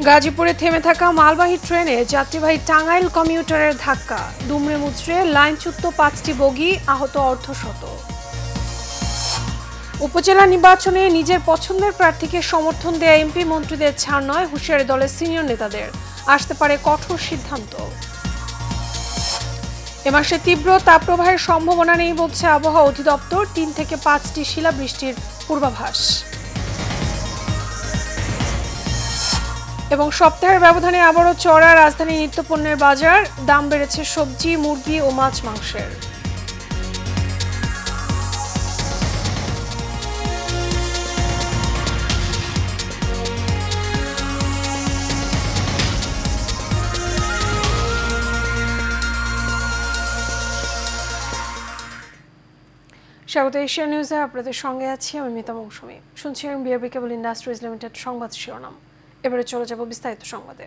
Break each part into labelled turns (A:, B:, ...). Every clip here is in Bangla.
A: গাজীপুরে থেমে থাকা মালবাহী ট্রেনে যাত্রীবাহী টাঙ্গাইল কমিউটারের ধাক্কা, দুমড়ে মুচড়ে লাইনচ্যুত 5টি বগি, আহত অর্ধশত। উপজেলা নির্বাচনে নিজের পছন্দের প্রার্থীকে সমর্থন দেয়া এমপি মন্ত্রীদের ছাড় নয়, হুঁশিয়ারি দলের সিনিয়র নেতাদের, আসতে পারে কঠোর সিদ্ধান্ত। এ মাসে তীব্র তাপপ্রবাহের সম্ভাবনা নেই বলছে আবহাওয়া অধিদপ্তর, 3 থেকে 5টি শিলাবৃষ্টির পূর্বাভাস। এবং সপ্তাহের ব্যবধানে আবারও চড়া রাজধানী নিত্যপণ্যের বাজার, দাম বেড়েছে সবজি, মুরগি ও মাছ মাংসের। স্বাগত এশিয়া নিউজে, আপনাদের সঙ্গে আছি আমি মিতা মৌসুমী। শুনছিলেন বিআরবি কেবল ইন্ডাস্ট্রিজ লিমিটেড সংবাদ শিরোনাম। এবারে চলে যাব বিস্তারিত সংবাদে।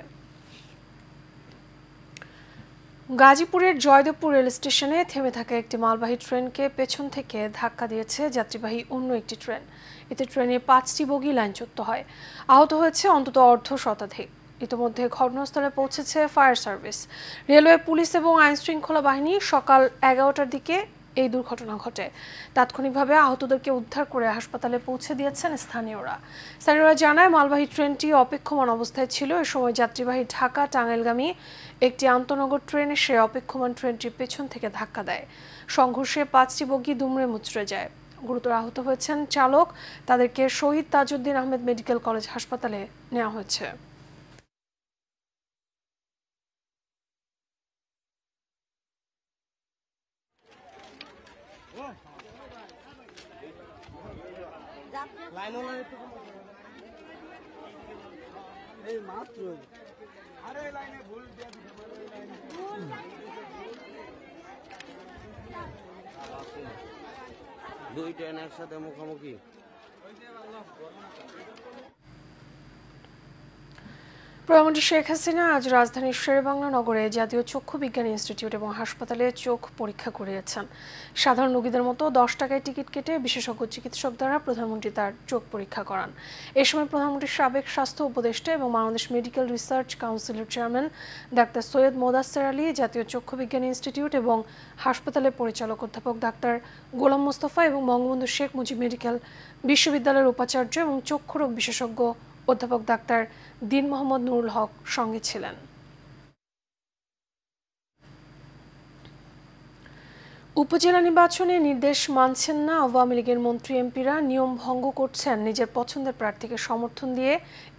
A: গাজীপুরের জয়দেবপুর রেল স্টেশনে থেমে থাকা একটি মালবাহী ট্রেনকে পেছন থেকে ধাক্কা দিয়েছে যাত্রীবাহী অন্য একটি ট্রেন। এতে ট্রেনে 5টি বগি লাইনচ্যুত হয়, আহত হয়েছে অন্তত অর্ধশতাধিক। ইতিমধ্যে ঘটনাস্থলে পৌঁছেছে ফায়ার সার্ভিস, রেলওয়ে, পুলিশ এবং আইনশৃঙ্খলা বাহিনী। সকাল 11টার দিকে এই দুর্ঘটনা ঘটে। তাৎক্ষণিকভাবে আহতদেরকে উদ্ধার করে হাসপাতালে পৌঁছে দিয়েছেন স্থানীয়রা। জানায় মালবাহী ট্রেনটি অপেক্ষমান অবস্থায় ছিল। এ সময় যাত্রীবাহী ঢাকা টাঙ্গাইলগামী একটি আন্তনগর ট্রেন এসে অপেক্ষমান ট্রেনটির পেছন থেকে ধাক্কা দেয়। সংঘর্ষে 5টি বগি দুমড়ে মুচড়ে যায়। গুরুতর আহত হয়েছেন চালক। তাদেরকে শহীদ তাজউদ্দিন আহমেদ মেডিকেল কলেজ হাসপাতালে নেওয়া হয়েছে।
B: দুই ট্রেন একসাথে মুখোমুখি।
A: প্রধানমন্ত্রী শেখ হাসিনা আজ রাজধানীর শেরেবাংলা নগরে জাতীয় চক্ষু বিজ্ঞান ইনস্টিটিউট এবং হাসপাতালে চোখ পরীক্ষা করিয়েছেন। সাধারণ রোগীদের মতো 10 টাকায় টিকিট কেটে বিশেষজ্ঞ চিকিৎসক দ্বারা প্রধানমন্ত্রী তার চোখ পরীক্ষা করান। এ সময় প্রধানমন্ত্রীর সাবেক স্বাস্থ্য উপদেষ্টা এবং বাংলাদেশ মেডিকেল রিসার্চ কাউন্সিলের চেয়ারম্যান ডাক্তার সৈয়দ মোদাস্সের আলী, জাতীয় চক্ষু বিজ্ঞান ইনস্টিটিউট এবং হাসপাতালের পরিচালক অধ্যাপক ডাক্তার গোলাম মোস্তফা এবং বঙ্গবন্ধু শেখ মুজিব মেডিকেল বিশ্ববিদ্যালয়ের উপাচার্য এবং চক্ষু রোগ বিশেষজ্ঞ অধ্যাপক ডাক্তার দিন মোহাম্মদ নুরুল হক সঙ্গে ছিলেন। উপজেলা নির্বাচনে নির্দেশ মানছেন না আওয়ামী লীগের মন্ত্রী এমপিরা, নিয়ম ভঙ্গ করছেন, নিজের পছন্দের প্রার্থীকে সমর্থন দিয়ে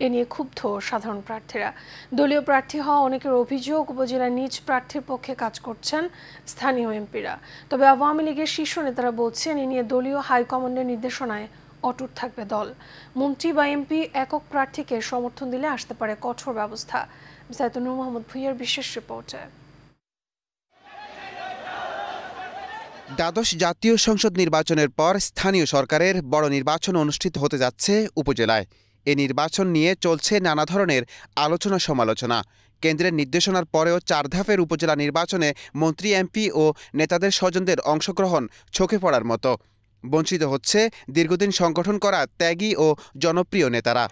A: এ নিয়ে ক্ষুব্ধ সাধারণ প্রার্থীরা। দলীয় প্রার্থী হওয়া অনেকের অভিযোগ, উপজেলার নিজ প্রার্থীর পক্ষে কাজ করছেন স্থানীয় এমপিরা। তবে আওয়ামী লীগের শীর্ষ নেতারা বলছেন, এ নিয়ে দলীয় হাইকমান্ডের নির্দেশনায় অটুট থাকবে দল। মন্ত্রী বা এমপি একক প্রার্থীকে সমর্থন দিলে আসতে পারে কঠোর ব্যবস্থা। বিস্তারিত নূর মোহাম্মদ ভুঁইয়ার বিশেষ রিপোর্টে।
C: দ্বাদশ জাতীয় সংসদ নির্বাচনের পর স্থানীয় সরকারের বড় নির্বাচন অনুষ্ঠিত হতে যাচ্ছে উপজেলায়। এ নির্বাচন নিয়ে চলছে নানা ধরনের আলোচনা সমালোচনা। কেন্দ্রের নির্দেশনার পরেও 4 ধাপের উপজেলা নির্বাচনে মন্ত্রী, এমপি ও নেতাদের স্বজনদের অংশগ্রহণ চোখে পড়ার মতো। বঞ্চিত হচ্ছে দীর্ঘদিন সংগঠন করা ত্যাগী ও জনপ্রিয় নেতারা।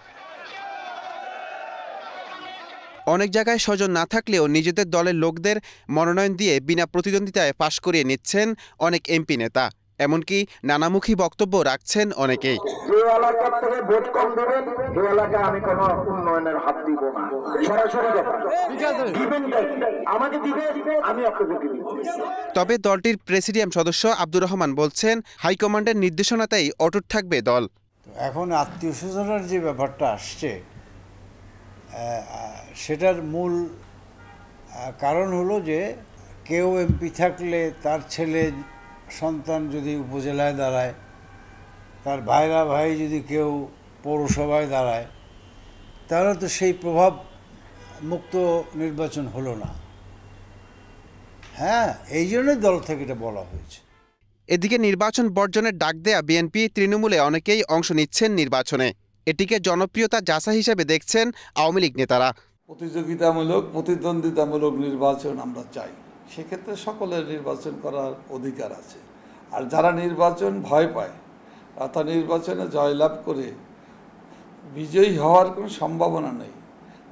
C: অনেক জায়গায় স্বজন না থাকলেও নিজেদের দলের লোকদের মনোনয়ন দিয়ে বিনা প্রতিদ্বন্দ্বিতায় পাশ করিয়ে নিচ্ছেন অনেক এমপি নেতা। এমনকি নানামুখী বক্তব্য রাখছেন অনেকেই।
D: যে এলাকা থেকে ভোট কম দিবেন সেই এলাকায় আমি কোনো উন্নয়নের হাত দিব না, সরাসরি কথা দিবেন, আমাকে দিবে, আমি আপনাকে দিব।
C: তবে দলটির প্রেসিডিয়াম সদস্য আব্দুর রহমান বলছেন, হাইকমান্ডের নির্দেশনাতেই অটুট থাকবে দল।
E: এখন আত্মীয় স্বজনের যে ব্যাপারটা আসছে, সেটার মূল কারণ হলো যে কেউ এমপি থাকলে তার ছেলে সন্তান যদি উপজেলায় দাঁড়ায়, তার ভাই যদি কেউ পৌরসভায় দাঁড়ায়, তাহলে তো সেই প্রভাব মুক্ত নির্বাচন হলো না। হ্যাঁ, এই জন্যই দল থেকে এটা বলা হয়েছে।
C: এদিকে নির্বাচন বর্জনের ডাক দেয়া বিএনপি, তৃণমূলে অনেকেই অংশ নিচ্ছেন নির্বাচনে। এটিকে জনপ্রিয়তা যাচাই হিসেবে দেখছেন আওয়ামী লীগ নেতারা।
F: প্রতিদ্বন্দ্বিতামূলক নির্বাচন আমরা চাই, সেক্ষেত্রে সকলের নির্বাচন করার অধিকার আছে। আর যারা নির্বাচন ভয় পায়, তা নির্বাচনে জয়লাভ করে বিজয়ী হওয়ার কোনো সম্ভাবনা নেই,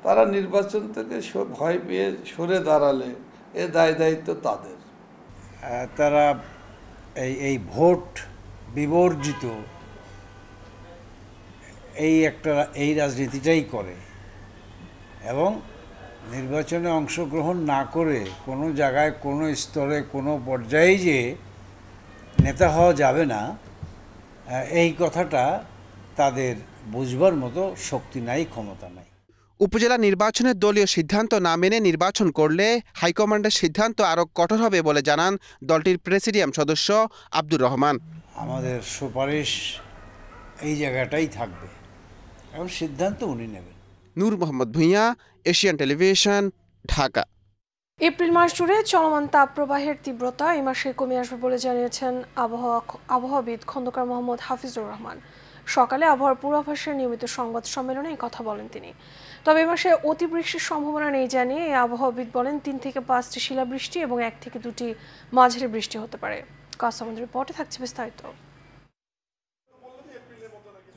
F: তারা নির্বাচন থেকে ভয় পেয়ে সরে দাঁড়ালে এ দায়িত্ব তাদের।
E: তারা এই ভোট বিবর্জিত এই রাজনীতিটাই করে এবং নির্বাচনে অংশগ্রহণ না করে কোনো জায়গায় কোনো স্তরে কোনো পর্যায়ে যে নেতা হওয়া যাবে না, এই কথাটা তাদের বুঝবার মতো শক্তি নাই, ক্ষমতা নাই।
C: উপজেলা নির্বাচনের দলীয় সিদ্ধান্ত না মেনে নির্বাচন করলে হাইকমান্ডের সিদ্ধান্ত আরও কঠোর হবে বলে জানান দলটির প্রেসিডিয়াম সদস্য আব্দুর রহমান।
E: আমাদের সুপারিশ এই জায়গাটাই থাকবে এবং সিদ্ধান্ত উনি নেবেন।
C: Noor Mohammad Bhuiyan, Asian television, Dhaka.
A: April মাস জুড়ে চলমান তাপপ্রবাহের তীব্রতা এই মাসে কমে আসবে বলে জানিয়েছেন আবহাওয়াবিদ খন্দকার মোহাম্মদ হাফিজুর রহমান। সকালে আবহাওয়ার পূর্বাভাসের নিয়মিত সংবাদ সম্মেলনে এই কথা বলেন তিনি। তবে এ মাসে অতিবৃষ্টির সম্ভাবনা নেই জানিয়ে এই আবহাওয়াবিদ বলেন 3 থেকে 5টি শিলাবৃষ্টি এবং 1 থেকে 2টি মাঝারি বৃষ্টি হতে পারে। কাসামুদ্রের রিপোর্টে থাকছে বিস্তারিত।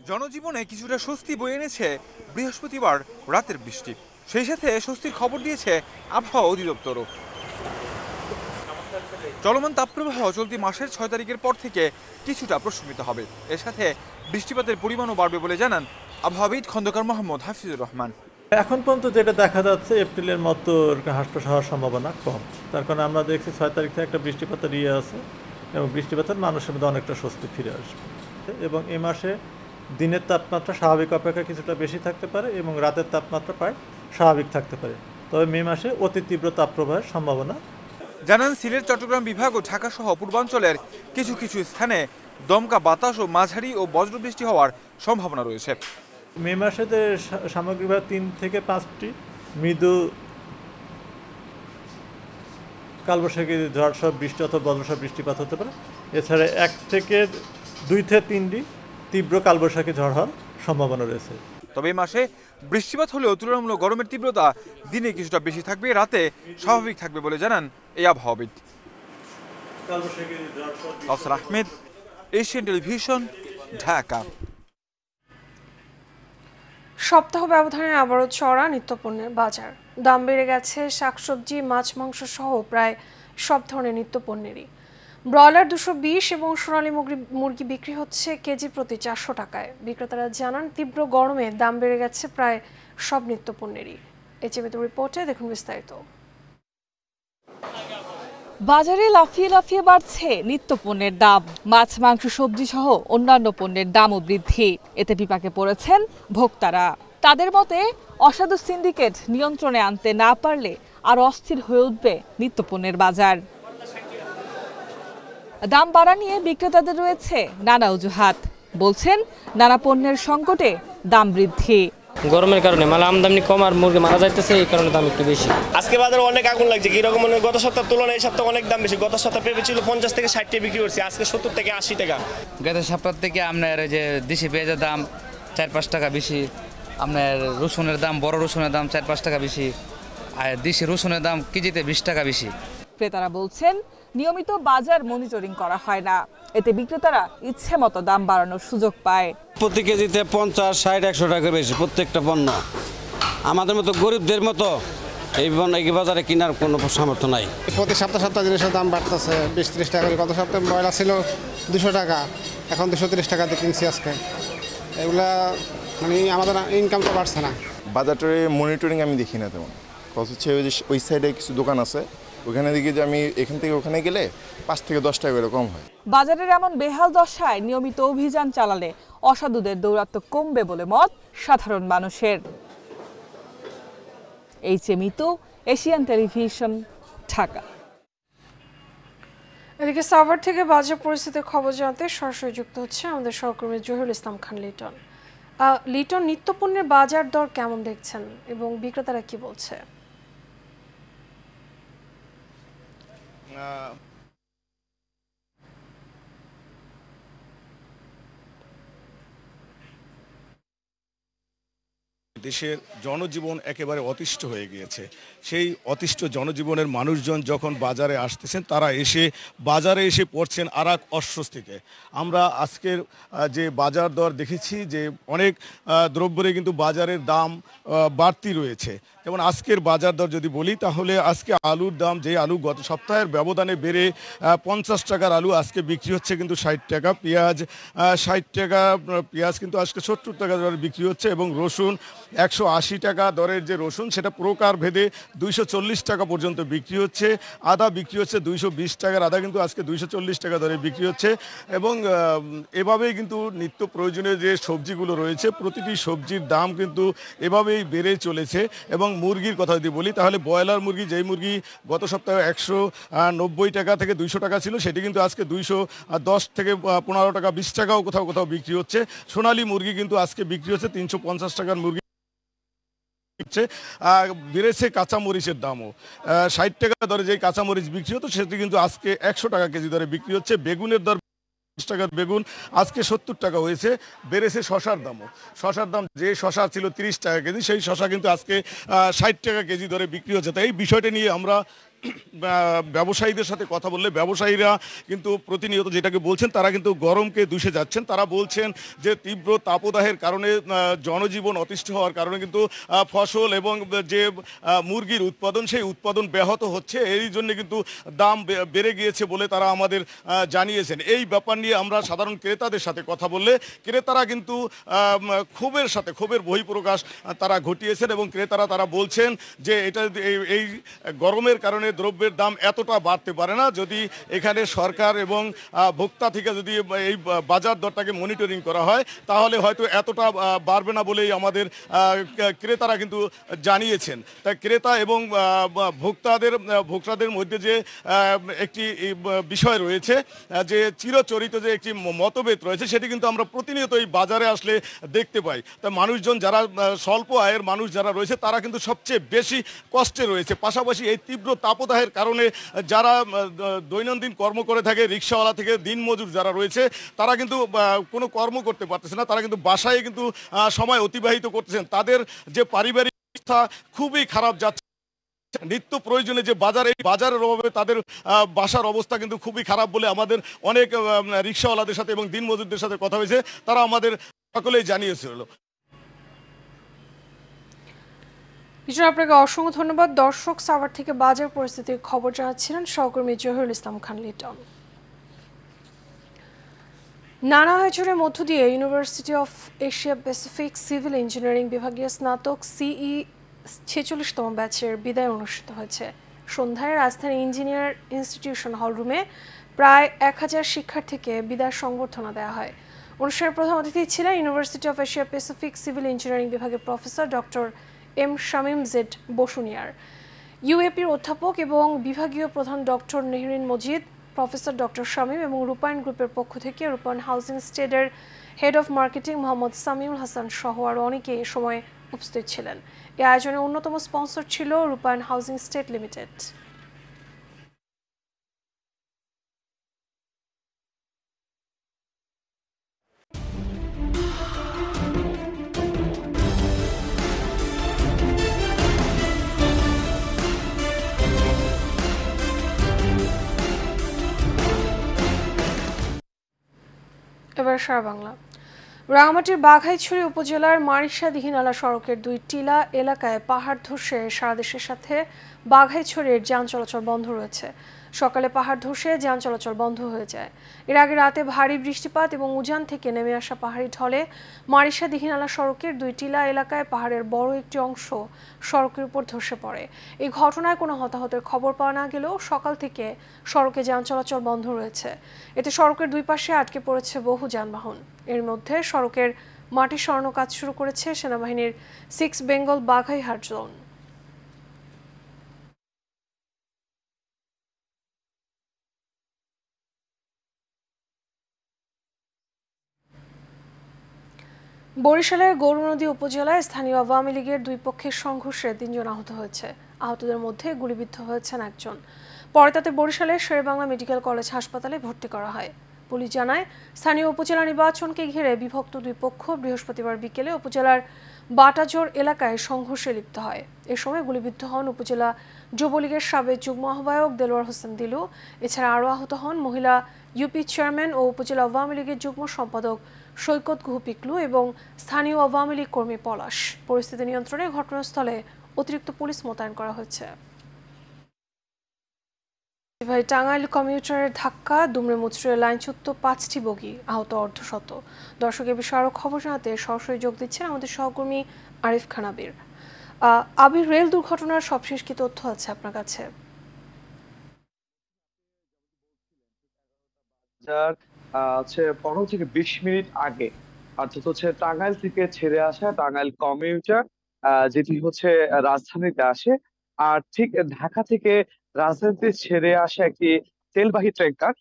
G: জনজীবনে কিছুটা স্বস্তি বয়ে এনেছে বৃহস্পতিবার রাতের বৃষ্টি। সেই সাথে স্বস্তির খবর দিয়েছে আবহাওয়া অধিদপ্তরও। চলমান তাপপ্রবাহ চলতি মাসের 6 তারিখের পর থেকে কিছুটা প্রশমিত হবে। এর সাথে বৃষ্টিপাতের পরিমাণও বাড়বে বলে জানান আবহাওয়াবিদ খন্দকার মোহাম্মদ হাফিজুর রহমান।
H: এখন পর্যন্ত যেটা দেখা যাচ্ছে এপ্রিলের মতো হ্রাস হওয়ার সম্ভাবনা কম। তার কারণে আমরা দেখছি 6 তারিখ থেকে একটা বৃষ্টিপাতের আছে এবং বৃষ্টিপাতের মানুষের মধ্যে অনেকটা স্বস্তি ফিরে আসবে এবং এ মাসে দিনের তাপমাত্রা স্বাভাবিক অপেক্ষা কিছুটা বেশি থাকতে পারে এবং রাতের তাপমাত্রা প্রায় স্বাভাবিক থাকতে পারে। তবে মে মাসে অতি তীব্র তাপপ্রবাহের সম্ভাবনা।
G: জানান সিলেট, চট্টগ্রাম বিভাগ ও ঢাকা সহ পূর্বাঞ্চলের কিছু কিছু স্থানে দমকা বাতাস ও মাঝারি ও বজ্রবৃষ্টি হওয়ার সম্ভাবনা রয়েছে।
H: মে মাসে সামগ্রিকভাবে 3 থেকে 5টি মৃদু কালবৈশাখী ঝড় সহ বৃষ্টি অথবা বজ্রসহ বৃষ্টিপাত হতে পারে। এছাড়া 2 থেকে 3টি তীব্র কালবৈশাখী ঝড় হওয়ার সম্ভাবনা রয়েছে।
G: তবে এই মাসে বৃষ্টিপাত হলেও তুলনামূলক গরমের তীব্রতা দিনে কিছুটা বেশি থাকবে, রাতে স্বাভাবিক থাকবে বলে জানান এই আবহাওয়াবিদ। কাউসার আহমেদ, এশিয়ান টেলিভিশন, ঢাকা।
A: সপ্তাহ ব্যবধানে আবারও চড়া নিত্যপণ্যের বাজার। দাম বেড়ে গেছে শাকসবজি, মাছ, মাংস সহ প্রায় সব ধরনের নিত্যপণ্যেরই। ব্রয়লার 220 এবং সোনালী মুরগি বিক্রি হচ্ছে কেজি প্রতি 400 টাকায়। বিক্রেতারা জানান তীব্র গরমে দাম বেড়ে গেছে প্রায় সব নিত্যপণ্যেরই। এচএমএতে রিপোর্টে দেখুন বিস্তারিত।
I: বাজারে লাফিয়ে লাফিয়ে বাড়ছে নিত্যপণ্যের দাম। মাছ, মাংস, সবজি সহ অন্যান্য পণ্যের দামও বৃদ্ধি। এতে বিপাকে পড়েছেন ভোক্তারা। তাদের মতে অসাধু সিন্ডিকেট নিয়ন্ত্রণে আনতে না পারলে আর অস্থির হয়ে উঠবে নিত্যপণ্যের বাজার। দাম বাড়া নিয়ে বিক্রেতাদের রয়েছে নানা অজুহাত। বলছেন নানা পণ্যের সংকটে দাম বৃদ্ধি।
J: গরমের কারণে মাল আমদানি কম আর মুরগি মারা যাইতেছে, এই কারণে দাম একটু বেশি।
K: আজকে বাজারে অনেক আগুন লাগছে, কিরকম গত সপ্তাহের তুলনায় এই সপ্তাহে অনেক দাম বেশি। গত সপ্তাহে পেঁপে ছিল 50 থেকে 60 টাকা বিক্রি করছে, আজকে 70 থেকে 80 টাকা।
L: গত সপ্তাহ থেকে আপনার যে দেশি পেঁয়াজের দাম 4-5 টাকা বেশি, আপনার রসুনের দাম, বড় রসুনের দাম 4-5 টাকা বেশি, আর দেশি রসুনের দাম কেজিতে 20 টাকা বেশি।
I: ক্রেতারা বলছেন নিয়মিত বাজার মনিটরিং করা হয় না, এতে বিক্রেতারা ইচ্ছে মতো দাম বাড়ানোর সুযোগ পায়।
M: প্রতি কেজিতে 50, 60, 100 টাকা বেশি প্রত্যেকটা পণ্য। আমাদের মতো গরিবদের মতো এই বাজারে কেনার কোনো সামর্থ্য নাই।
N: প্রতি সপ্তাহ জিনিসের দাম বাড়তেছে 20-30 টাকা করে। গত সপ্তাহে ব্রয়লার ছিল 200 টাকা, এখন 230 টাকাতে কিনছি আজকে। এগুলা মানে আমাদের ইনকাম তো বাড়ছে না।
O: বাজারে মনিটরিং আমি দেখি না তেমন। কত হচ্ছে ওই সাইডে কিছু দোকান আছে, ওখানে দেখি যে আমি এখান থেকে ওখানে গেলে 5 থেকে 10 টাকা করে কম হয়।
I: বাজারের এমন বেহাল দশায় নিয়মিত অভিযান চালালে অসাধুদের দৌরাত্ম্য কমবে বলে মত সাধারণ মানুষের। এইচএমইতো, এশিয়ান টেলিভিশন, ঢাকা।
A: এদিকে সাভার থেকে বাজার পরিস্থিতির খবর জানতে সরাসরি যুক্ত হচ্ছে আমাদের সহকর্মী জহিরুল ইসলাম খান লিটন। লিটন, নিত্যপণ্যের বাজার দর কেমন দেখছেন এবং বিক্রেতারা কি বলছে?
P: দেশের জনজীবন একেবারে অতিষ্ঠ হয়ে গিয়েছে। সেই অতিষ্ঠ জনজীবনের মানুষজন যখন বাজারে আসতেছেন, তারা বাজারে এসে পড়ছেন আর এক অস্বস্তিতে। আমরা আজকের যে বাজার দর দেখেছি যে অনেক দ্রব্যের কিন্তু বাজারের দাম বাড়তি রয়েছে। যেমন আজকের বাজার দর যদি বলি, তাহলে আজকে আলুর দাম, যে আলু গত সপ্তাহের ব্যবধানে বেড়ে 50 টাকার আলু আজকে বিক্রি হচ্ছে কিন্তু 60 টাকা। পেঁয়াজ 60 টাকা, পেঁয়াজ কিন্তু আজকে 70 টাকা দরে বিক্রি হচ্ছে। এবং রসুন 180 টাকা দরের যে রসুন, সেটা প্রকার ভেদে 240 টাকা পর্যন্ত বিক্রি হচ্ছে। আদা বিক্রি হচ্ছে 220 টাকার আদা কিন্তু আজকে 240 টাকা দরে বিক্রি হচ্ছে। এবং এভাবেই কিন্তু নিত্য প্রয়োজনীয় যে সবজিগুলো রয়েছে, প্রতিটি সবজির দাম কিন্তু এভাবেই বেড়ে চলেছে। এবং মুরগির কথা যদি বলি, তাহলে ব্রয়লার মুরগি, যেই মুরগি গত সপ্তাহে 190 টাকা থেকে 200 টাকা ছিল, সেটি কিন্তু আজকে 210 থেকে 15 টাকা, 20 টাকাও কোথাও কোথাও বিক্রি হচ্ছে। সোনালী মুরগি কিন্তু আজকে বিক্রি হচ্ছে 350 টাকার মুরগি। বেড়েছে কাঁচামরিচের দামও, 60 টাকা দরে যে কাঁচামরিচ বিক্রি হতো, সেটি কিন্তু আজকে 100 টাকা কেজি দরে বিক্রি হচ্ছে। বেগুনের দর টাকার বেগুন আজকে 70 টাকা হয়েছে। বেড়েছে শশার দামও, শশার দাম যে শশা ছিল 30 টাকা কেজি, সেই শশা কিন্তু আজকে 60 টাকা কেজি দরে বিক্রি হচ্ছে। তাই এই বিষয়টা নিয়ে আমরা ব্যবসায়ীদের সাথে কথা বললে, ব্যবসায়ীরা কিন্তু প্রতিনিয়ত যেটাকে বলছেন, তারা কিন্তু গরমকে দুষে যাচ্ছেন। তারা বলছেন যে তীব্র তাপদাহের কারণে, জনজীবন অতিষ্ঠ হওয়ার কারণে কিন্তু ফসল এবং যে মুরগির উৎপাদন, সেই উৎপাদন ব্যাহত হচ্ছে। এই জন্য কিন্তু দাম বেড়ে গিয়েছে বলে তারা আমাদের জানিয়েছেন। এই ব্যাপার নিয়ে আমরা সাধারণ ক্রেতাদের সাথে কথা বললে, ক্রেতারা কিন্তু ক্ষোভের বহিঃপ্রকাশ তারা ঘটিয়েছেন। এবং ক্রেতারা তারা বলছেন যে এটা এই গরমের কারণে দ্রব্যের দাম এতটা বাড়তে পারে না। যদি এখানে সরকার এবং ভোক্তা থেকে যদি এই বাজার দরটাকে মনিটরিং করা হয়, তাহলে হয়তো এতটা বাড়বে না বলেই আমাদের ক্রেতারা কিন্তু জানিয়েছেন। তাই ক্রেতা এবং ভোক্তাদের মধ্যে যে একটি বিষয় রয়েছে, যে চিরচরিত যে একটি মতভেদ রয়েছে, সেটি কিন্তু আমরা প্রতিনিয়ত এই বাজারে আসলে দেখতে পাই। তাই মানুষজন যারা স্বল্প আয়ের মানুষ যারা রয়েছে, তারা কিন্তু সবচেয়ে বেশি কষ্টে রয়েছে। পাশাপাশি এই তীব্র তাপদাহের কারণে যারা দৈনন্দিন কর্ম করে থাকে, রিক্সাওয়ালা থেকে দিনমজুর যারা রয়েছে, তারা কিন্তু কোনো কর্ম করতে পারতেছে না। তারা কিন্তু বাসায় কিন্তু সময় অতিবাহিত করতেছেন। তাদের যে পারিবারিক অবস্থা খুবই খারাপ যাচ্ছে। নিত্য প্রয়োজনে যে বাজারের অভাবে তাদের বাসার অবস্থা কিন্তু খুবই খারাপ বলে আমাদের অনেক রিক্সাওয়ালাদের সাথে এবং দিনমজুরদের সাথে কথা হয়েছে, তারা আমাদের সকলেই জানিয়েছিল।
A: আপনাকে অসংখ্য ধন্যবাদ। দর্শক, সাভার থেকে বাজার পরিস্থিতির খবর জানাচ্ছিলেন সহকর্মী জহিরুল ইসলাম খান লিটন। নানা আয়োজনের মধ্য দিয়ে university of Asia Pacific civil engineering বিভাগীয় স্নাতক সিই 46তম ব্যাচের বিদায় অনুষ্ঠিত হয়েছে। সন্ধ্যায় রাজধানী ইঞ্জিনিয়ার ইনস্টিটিউশন হলরুমে প্রায় 1000 শিক্ষার্থীকে বিদায় সংবর্ধনা দেওয়া হয়। অনুষ্ঠানের প্রধান অতিথি ছিলেন university of Asia Pacific civil engineering বিভাগের professor doctor M Shamim Z বসুনিয়ার, ইউএপির অধ্যাপক এবং বিভাগীয় প্রধান doctor Nehrin Majid, professor doctor Shamim এবং রূপায়ণ গ্রুপের পক্ষ থেকে রূপায়ণ হাউজিং স্টেটের head of marketing Mohammad Samiul Hasan সহ আরও অনেকে এ সময় উপস্থিত ছিলেন। এই আয়োজনের অন্যতম স্পন্সর ছিল রূপায়ণ হাউজিং স্টেট লিমিটেড। এবার সারা বাংলা। রাঙামাটির বাঘাইছড়ি উপজেলার মারিশা দিঘিনালা সড়কের 2 টিলা এলাকায় পাহাড় ধসে সারা দেশের সাথে বাঘাইছড়ির যান চলাচল বন্ধ রয়েছে। সকালে পাহাড় ধসে যান চলাচল বন্ধ হয়ে যায়। এর আগে রাতে ভারী বৃষ্টিপাত এবং উজান থেকে নেমে আসা পাহাড়ি ঢলে মারিশা দিঘিনালা সড়কের 2 টিলা এলাকায় পাহাড়ের বড় একটি অংশ সড়কের উপর ধসে পড়ে। এই ঘটনায় কোনো হতাহতের খবর পাওয়া না গেলেও সকাল থেকে সড়কে যান চলাচল বন্ধ রয়েছে। এতে সড়কের 2 পাশে আটকে পড়েছে বহু যানবাহন। এর মধ্যে সড়কের মাটি সরানো কাজ শুরু করেছে সেনাবাহিনীর 6 বেঙ্গল বাঘাইহাট জোন। বরিশালের গৌরনদী উপজেলায় স্থানীয় আওয়ামী লীগের 2 পক্ষের সংঘর্ষে 3 জন আহত হয়েছে। আহতদের মধ্যে গুলিবিদ্ধ হয়েছেন একজন। পরে তাদের বরিশালের শেরেবাংলা মেডিকেল কলেজ হাসপাতালে ভর্তি করা হয়। পুলিশ জানায়, স্থানীয় উপজেলা নির্বাচনকে ঘিরে বিভক্ত 2 পক্ষ বৃহস্পতিবার বিকেলে উপজেলার বাটাজোর এলাকায় সংঘর্ষে লিপ্ত হয়। এ সময় গুলিবিদ্ধ হন উপজেলা যুবলীগের সাবেক যুগ্ম আহ্বায়ক দেলোয়ার হোসেন দিলু। এছাড়া আরও আহত হন মহিলা ইউপি চেয়ারম্যান ও উপজেলা আওয়ামী লীগের যুগ্ম সম্পাদক সৈকত গুহ পিকলু এবং স্থানীয় আওয়ামী লীগ কর্মী পলাশ। পরিস্থিতি নিয়ন্ত্রণে ঘটনাস্থলে অতিরিক্ত পুলিশ মোতায়েন করা হয়েছে। টাঙ্গাইল কমিউটারের ধাক্কা, দুমড়ে মুচড়ে লাইনচ্যুত 5টি বগি, আহত অর্ধশত। দর্শক, এ বিষয়ে আরও খবর জানাতে সরাসরি যোগ দিচ্ছেন আমাদের সহকর্মী আরিফ খান আবির। আবির, রেল দুর্ঘটনার সবশেষ কি তথ্য আছে আপনার কাছে?
Q: হচ্ছে 15 থেকে 20 মিনিট আগে, অর্থাৎ হচ্ছে টাঙ্গাইল থেকে ছেড়ে আসা টাঙ্গাইল কমিউটার, যেটি হচ্ছে রাজধানীতে আসে, আর ঠিক ঢাকা থেকে রাজধানীতে ছেড়ে আসা একটি তেলবাহী ট্যাঙ্কার,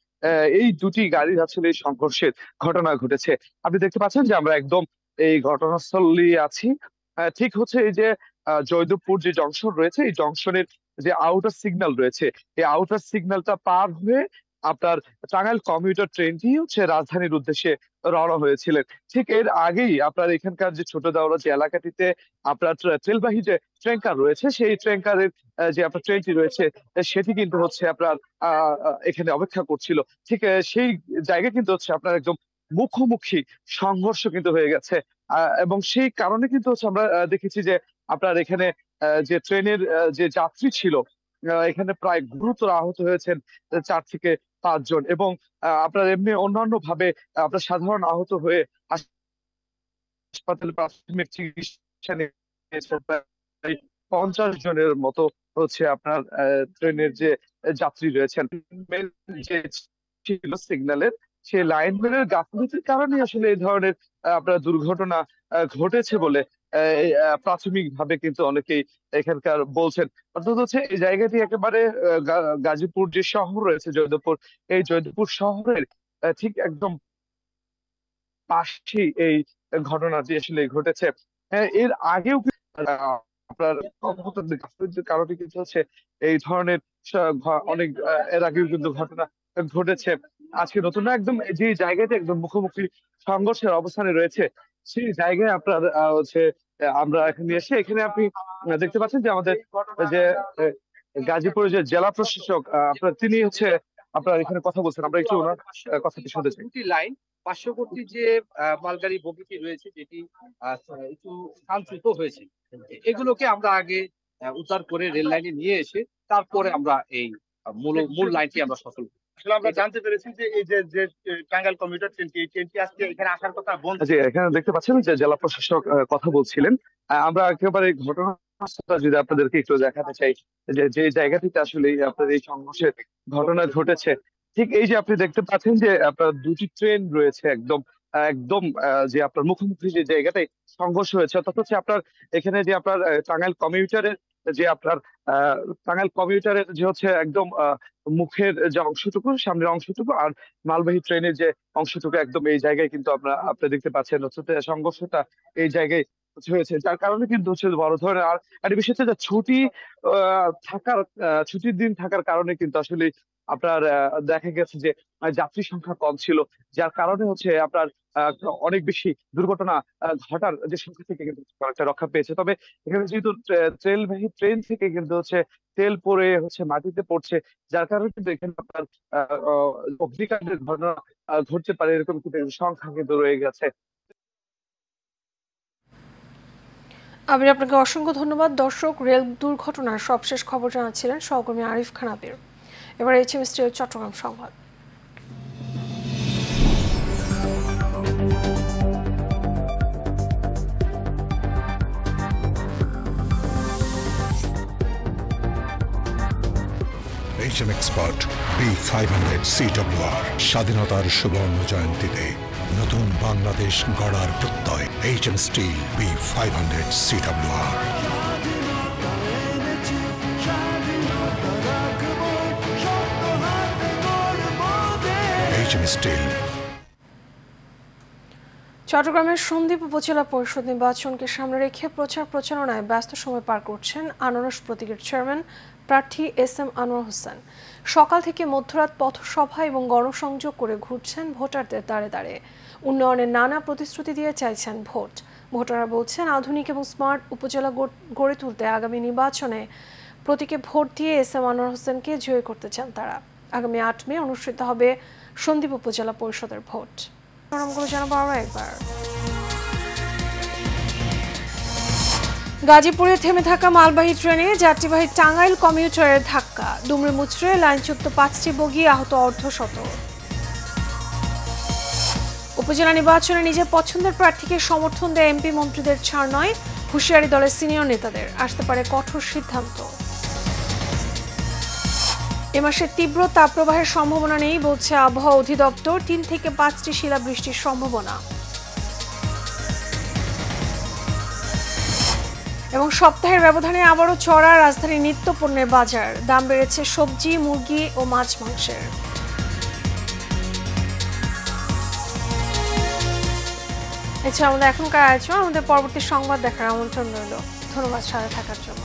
Q: এই দুটি গাড়ির আসলে সংঘর্ষের ঘটনা ঘটেছে। আপনি দেখতে পাচ্ছেন যে আমরা একদম এই ঘটনাস্থলে আছি। ঠিক হচ্ছে এই যে জয়দেবপুর যে জংশন রয়েছে, এই জংশনের যে আউটার সিগন্যাল রয়েছে, এই আউটার সিগন্যালটা পার হয়ে আপনার টাঙ্গাইল কমিউটার ট্রেনটি হচ্ছে রাজধানীর উদ্দেশ্যে রওনা হয়েছিলেন। ঠিক এর আগেই আপনার এখানকার যে ছোট দাওরা যে এলাকাটিতে আপনার তেলবাহী যে ট্যাঙ্কার রয়েছে, সেই ট্যাঙ্কারের যে আপনার ট্রেনটি রয়েছে, সেটি কিন্তু হচ্ছে আপনার এখানে অপেক্ষা করছিল। ঠিক সেই জায়গায় কিন্তু হচ্ছে আপনার একদম মুখোমুখি সংঘর্ষ কিন্তু হয়ে গেছে, এবং সেই কারণে কিন্তু হচ্ছে আমরা দেখেছি যে আপনার এখানে যে ট্রেনের যে যাত্রী ছিল, এখানে প্রায় গুরুতর আহত হয়েছেন 4 থেকে 5 জন, এবং আপনার এমনি অন্যান্য ভাবে আপনার সাধারণ আহত হয়ে হাসপাতালে প্রাথমিক চিকিৎসা নিয়েছেন প্রায় 50 জনের মতো হচ্ছে আপনার ট্রেনের যে যাত্রী রয়েছেন। যে ছিল সিগন্যালের, সেই লাইনম্যানের গাফিলতির কারণে আসলে এই ধরনের আপনার দুর্ঘটনা ঘটেছে বলে প্রাথমিক ভাবে কিন্তু অনেকেই এখানকার বলছেন। অর্থাৎ হচ্ছে এই জায়গাটি একেবারে গাজীপুর যে শহর রয়েছে জয়দেবপুর, এই জয়দেবপুর শহরের ঠিক একদম পাশেই এই ঘটনাটি আসলে ঘটেছে। এর আগেও আপনার কারণে কিন্তু হচ্ছে এই ধরনের অনেক এর আগেও কিন্তু ঘটনা ঘটেছে। আজকে নতুন না, একদম যে জায়গাতে একদম মুখোমুখি সংঘর্ষের অবস্থানে রয়েছে, সেই জায়গায় আপনার হচ্ছে আমরা এখানে এসে এখানে আপনি দেখতে পাচ্ছেন যে আমাদের যে গাজীপুরের যে জেলা প্রশাসক আপনার তিনি হচ্ছে আপনার এখানে কথা বলছেন। আমরা একটু ওনার কথাটি শুনতে চাই।
R: লাইন পার্শ্ববর্তী যে মালগাড়ি বগিটি রয়েছে, যেটি একটু স্থানচ্যুত হয়েছে, এগুলোকে আমরা আগে উদ্ধার করে রেল লাইনে নিয়ে এসে তারপরে আমরা এই মূল লাইনটি আমরা সফল করি। আমরা জানতে পেরেছি যে এই যে টাঙ্গাইল কমিউটার ট্রেনটি, এই ট্রেনটি আজকে এখানে আসার কথা বন্ধ।
Q: জি, এখানে দেখতে পাচ্ছেন যে জেলা প্রশাসক কথা বলছিলেন। আমরা একেবারে ঘটনাটা যদি আপনাদেরকে একটু দেখাতে চাই, যে জায়গাটিতে আসলে আপনার এই সংঘর্ষের ঘটনা ঘটেছে, ঠিক এই যে আপনি দেখতে পাচ্ছেন যে আপনার দুটি ট্রেন রয়েছে একদম একদম যে আপনার মুখোমুখি যে জায়গাটায় সংঘর্ষ হয়েছে, অর্থাৎ হচ্ছে আপনার এখানে যে আপনার টাঙ্গাইল কমিউটারের যে আপনার টাঙ্গাইল কমিউটারের যে হচ্ছে একদম মুখের যে অংশটুকু, সামনের অংশটুকু, আর মালবাহী ট্রেনের যে অংশটুকু, একদম এই জায়গায় কিন্তু আপনি দেখতে পাচ্ছেন হচ্ছে সংঘর্ষটা এই জায়গায় হয়েছে, যার কারণে কিন্তু হচ্ছে বড় ধরনের। আর একটা বিষয় হচ্ছে যে ছুটির দিন থাকার কারণে কিন্তু আসলে আপনার দেখা গেছে যে যাত্রী সংখ্যা কম ছিল, যার কারণে হচ্ছে আপনার অনেক বেশি দুর্ঘটনা ঘটার যে সংখ্যা থেকে কিন্তু অনেকটা রক্ষা পেয়েছে। তবে এখানে যেহেতু তেলবাহী ট্রেন থেকে কিন্তু হচ্ছে তেল পড়ে হচ্ছে মাটিতে পড়ছে, যার কারণে কিন্তু এখানে আপনার অগ্নিকাণ্ডের ঘটনা ঘটতে পারে, এরকম কিন্তু সংখ্যা কিন্তু রয়ে গেছে।
A: আবির, আপনাকে অসংখ্য ধন্যবাদ। দর্শক, রেল দুর্ঘটনার সবশেষ খবর জানাচ্ছিলেন সহকর্মী আরিফ খান আবির। এবার HMST চট্টগ্রাম সংবাদ।
S: HM Expert B500 CWR স্বাধীনতার সুবর্ণ জয়ন্তীতে নতুন বাংলাদেশ গড়ার প্রত্যয়। HM Steel B500 CWR। HM Steel।
A: চট্টগ্রামের সন্দ্বীপ উপজেলা পরিষদ নির্বাচনকে সামনে রেখে প্রচার প্রচারণায় ব্যস্ত সময় পার করছেন আনারস প্রতীকের চেয়ারম্যান প্রার্থী SM আনোয়ার হোসেন। সকাল থেকে মধ্যরাত পথসভা এবং গণসংযোগ করে ঘুরছেন ভোটারদের দ্বারে দ্বারে। উন্নয়নের নানা প্রতিশ্রুতি দিয়ে চাইছেন ভোট। ভোটাররা বলছেন আধুনিক এবং স্মার্ট উপজেলা গড়ে তুলতে আগামী নির্বাচনে প্রতীকে ভোট দিয়ে এস এম আনোয়ার হোসেনকে জয়ী করতে চান তারা। আগামী 8 মে অনুষ্ঠিত হবে সন্দ্বীপ উপজেলা পরিষদের ভোট। নামগুলো জানাবো আরও একবার। গাজীপুরে থেমে থাকা মালবাহী ট্রেনে যাত্রীবাহী টাঙ্গাইল কমিউটারের ধাক্কা, দুমড়ে মুচড়ে লাইনচ্যুত 5টি বগি, আহত অর্ধশত। উপজেলা নির্বাচনে নিজের পছন্দের প্রার্থীকে সমর্থন দেয় এমপি মন্ত্রীদের ছাড় নয়, হুঁশিয়ারি দলের সিনিয়র নেতাদের, আসতে পারে কঠোর সিদ্ধান্ত। এ মাসে তীব্র তাপপ্রবাহের সম্ভাবনা নেই বলছে আবহাওয়া অধিদপ্তর, 3 থেকে 5টি শিলাবৃষ্টির সম্ভাবনা। এবং সপ্তাহের ব্যবধানে আবারও চড়া রাজধানীর নিত্যপণ্যের বাজার, দাম বেড়েছে সবজি, মুরগি ও মাছ মাংসের। এছাড়া আমাদের এখনকার আয়োজন, আমাদের পরবর্তী সংবাদ দেখার আমন্ত্রণ রইল। ধন্যবাদ সাথে থাকার জন্য।